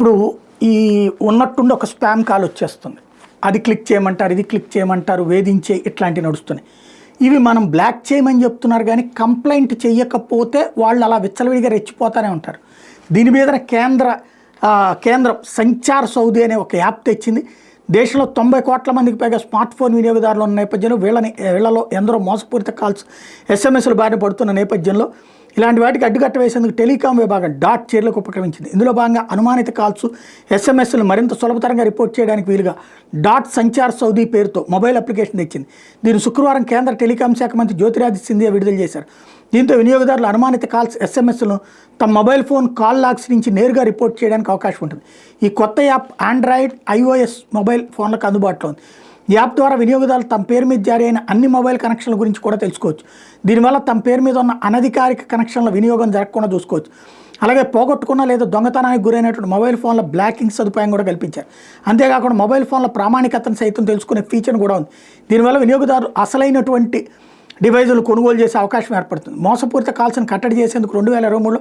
ఇప్పుడు ఈ ఉన్నట్టుండి ఒక స్పామ్ కాల్ వచ్చేస్తుంది. అది క్లిక్ చేయమంటారు, ఇది క్లిక్ చేయమంటారు, వేధించే ఇట్లాంటివి నడుస్తున్నాయి. ఇవి మనం బ్లాక్ చేయమని చెప్తున్నారు కానీ కంప్లైంట్ చేయకపోతే వాళ్ళు అలా విచ్చలవిడిగా రెచ్చిపోతూనే ఉంటారు. దీని మీద కేంద్రం సంచార్ సౌదీ అనే ఒక యాప్ తెచ్చింది. దేశంలో 90 కోట్ల మందికి పైగా స్మార్ట్ ఫోన్ వినియోగదారులు ఉన్న నేపథ్యంలో వీళ్ళలో ఎందరో మోసపూరిత కాల్స్, ఎస్ఎంఎస్లు బారిన పడుతున్న నేపథ్యంలో ఇలాంటి వాటికి అడ్డుకట్ట వేసేందుకు టెలికాం విభాగం చర్యలకు ఉపక్రమించింది. ఇందులో భాగంగా అనుమానిత కాల్స్, ఎస్ఎంఎస్లు మరింత సులభతరంగా రిపోర్ట్ చేయడానికి వీలుగా సంచార్ సౌదీ పేరుతో మొబైల్ అప్లికేషన్ తెచ్చింది. దీన్ని శుక్రవారం కేంద్ర టెలికాం శాఖ మంత్రి జ్యోతిరాదిత్య సింధియా విడుదల చేశారు. దీంతో వినియోగదారులు అనుమానిత కాల్స్, ఎస్ఎంఎస్లను తమ మొబైల్ ఫోన్ కాల్ లాగ్స్ నుంచి నేరుగా రిపోర్ట్ చేయడానికి అవకాశం ఉంటుంది. ఈ కొత్త యాప్ ఆండ్రాయిడ్, ఐఓఎస్ మొబైల్ ఫోన్లకు అందుబాటులో ఉంది. ఈ యాప్ ద్వారా వినియోగదారులు తమ పేరు మీద జారీ అయిన అన్ని మొబైల్ కనెక్షన్ల గురించి కూడా తెలుసుకోవచ్చు. దీనివల్ల తమ పేరు మీద ఉన్న అనధికారిక కనెక్షన్ల వినియోగం జరగకుండా చూసుకోవచ్చు. అలాగే పోగొట్టుకున్న లేదా దొంగతనానికి గురైనటువంటి మొబైల్ ఫోన్ల బ్లాకింగ్ సదుపాయం కూడా కల్పించారు. అంతేకాకుండా మొబైల్ ఫోన్ల ప్రామాణికతను సైతం తెలుసుకునే ఫీచర్ కూడా ఉంది. దీనివల్ల వినియోగదారులు అసలైనటువంటి డివైజులు కొనుగోలు చేసే అవకాశం ఏర్పడుతుంది. మోసపూరిత కాల్స్ను కట్టడి చేసేందుకు 2023లో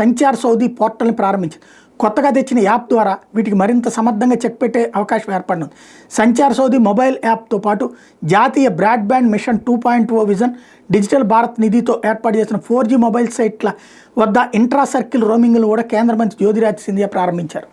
సంచార్ సౌదీ పోర్టల్ని ప్రారంభించింది. కొత్తగా తెచ్చిన యాప్ ద్వారా వీటికి మరింత సమర్థంగా చెక్ పెట్టే అవకాశం ఏర్పడింది. సంచార్ సౌదీ మొబైల్ యాప్తో పాటు జాతీయ broadband mission 2.0 vision, digital Bharat నిధితో ఏర్పాటు చేసిన 4G మొబైల్ సైట్ల వద్ద ఇంట్రా సర్కిల్ రోమింగ్ను కూడా కేంద్ర మంత్రి జ్యోతిరాదిత్య సింధియా ప్రారంభించారు.